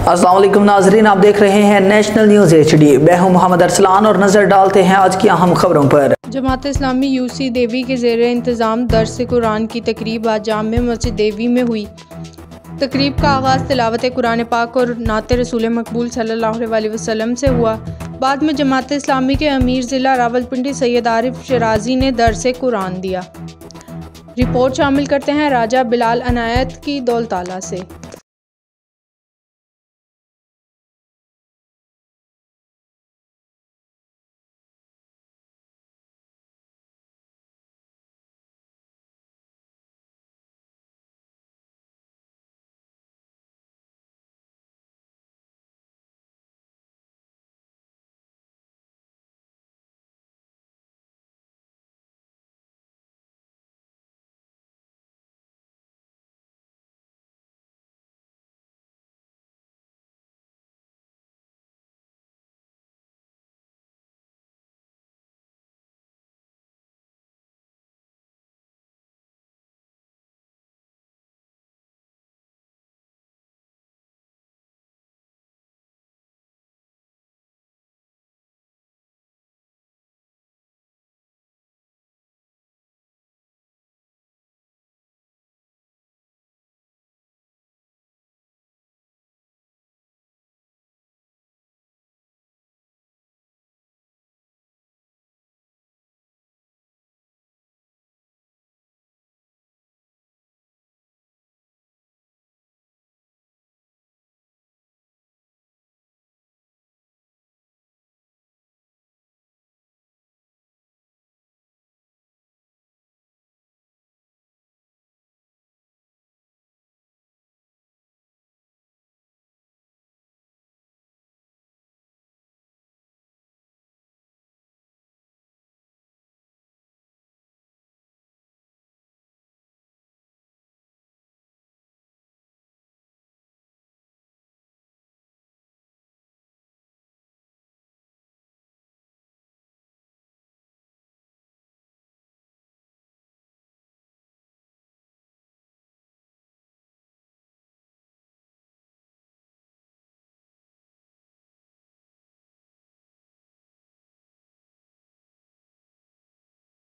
अस्सलाम वालेकुम नाजरीन, आप देख रहे हैं नेशनल न्यूज़ HD। मैं हूं मोहम्मद अरसलान और नज़र डालते हैं आज की अहम खबरों पर। जमात इस्लामी UC देवी के ज़ेर इंतज़ाम दर्स कुरान की तकरीब आज जामे मस्जिद देवी में हुई। तकरीब का आगाज़ तिलावत कुरान पाक और नाते रसूल मकबूल सल्लल्लाहु अलैहि वसल्लम से हुआ। बाद में जमात इस्लामी के अमीर ज़िला रावलपिंडी सैयद आरिफ शराजी ने दर्स कुरान दिया। रिपोर्ट शामिल करते हैं राजा बिलाल अनायत की दौलताला से।